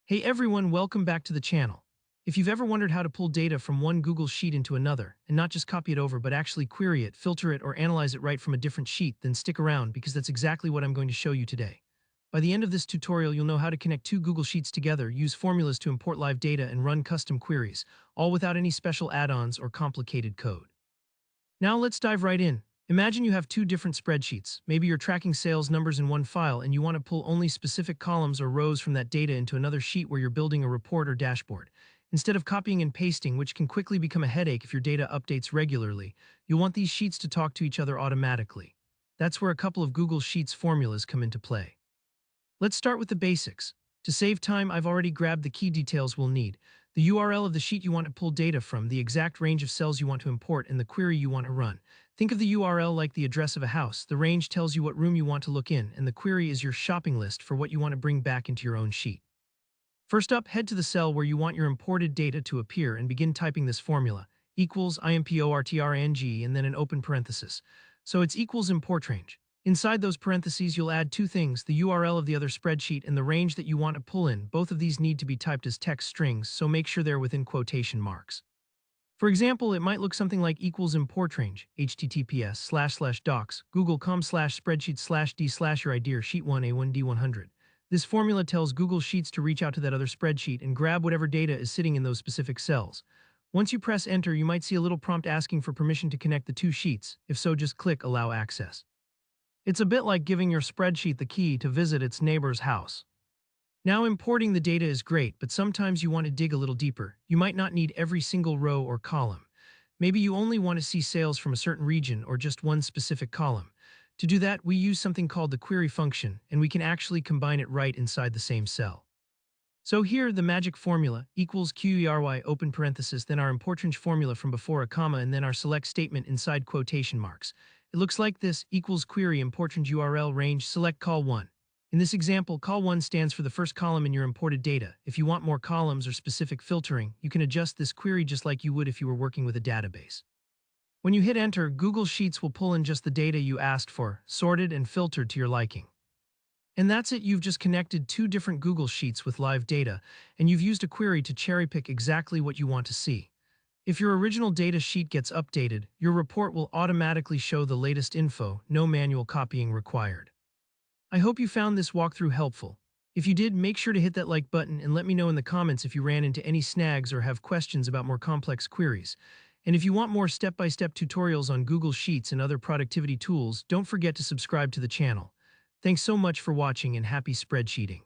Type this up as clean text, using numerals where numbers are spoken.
Hey everyone, welcome back to the channel. If you've ever wondered how to pull data from one Google Sheet into another, and not just copy it over but actually query it, filter it, or analyze it right from a different sheet, then stick around because that's exactly what I'm going to show you today. By the end of this tutorial, you'll know how to connect two Google Sheets together, use formulas to import live data, and run custom queries, all without any special add-ons or complicated code. Now let's dive right in. Imagine you have two different spreadsheets. Maybe you're tracking sales numbers in one file and you want to pull only specific columns or rows from that data into another sheet where you're building a report or dashboard. Instead of copying and pasting, which can quickly become a headache if your data updates regularly, you'll want these sheets to talk to each other automatically. That's where a couple of Google Sheets formulas come into play. Let's start with the basics. To save time, I've already grabbed the key details we'll need: the URL of the sheet you want to pull data from, the exact range of cells you want to import, and the query you want to run. Think of the URL like the address of a house. The range tells you what room you want to look in, and the query is your shopping list for what you want to bring back into your own sheet. First up, head to the cell where you want your imported data to appear and begin typing this formula: equals importrange and then an open parenthesis. So it's equals import range. Inside those parentheses, you'll add two things: the URL of the other spreadsheet and the range that you want to pull in. Both of these need to be typed as text strings, so make sure they're within quotation marks. For example, it might look something like equals import range, https://docs, google.com/spreadsheet/d/ your ID or sheet 1a1d100. This formula tells Google Sheets to reach out to that other spreadsheet and grab whatever data is sitting in those specific cells. Once you press enter, you might see a little prompt asking for permission to connect the two sheets. If so, just click Allow Access. It's a bit like giving your spreadsheet the key to visit its neighbor's house. Now, importing the data is great, but sometimes you want to dig a little deeper. You might not need every single row or column. Maybe you only want to see sales from a certain region or just one specific column. To do that, we use something called the query function, and we can actually combine it right inside the same cell. So here, the magic formula, equals query open parenthesis, then our import range formula from before a comma, and then our select statement inside quotation marks. It looks like this: equals query import range URL range select col 1. In this example, col 1 stands for the first column in your imported data. If you want more columns or specific filtering, you can adjust this query just like you would if you were working with a database. When you hit enter, Google Sheets will pull in just the data you asked for, sorted and filtered to your liking. And that's it. You've just connected two different Google Sheets with live data, and you've used a query to cherry-pick exactly what you want to see. If your original data sheet gets updated, your report will automatically show the latest info, no manual copying required. I hope you found this walkthrough helpful. If you did, make sure to hit that like button and let me know in the comments if you ran into any snags or have questions about more complex queries. And if you want more step-by-step tutorials on Google Sheets and other productivity tools, don't forget to subscribe to the channel. Thanks so much for watching, and happy spreadsheeting.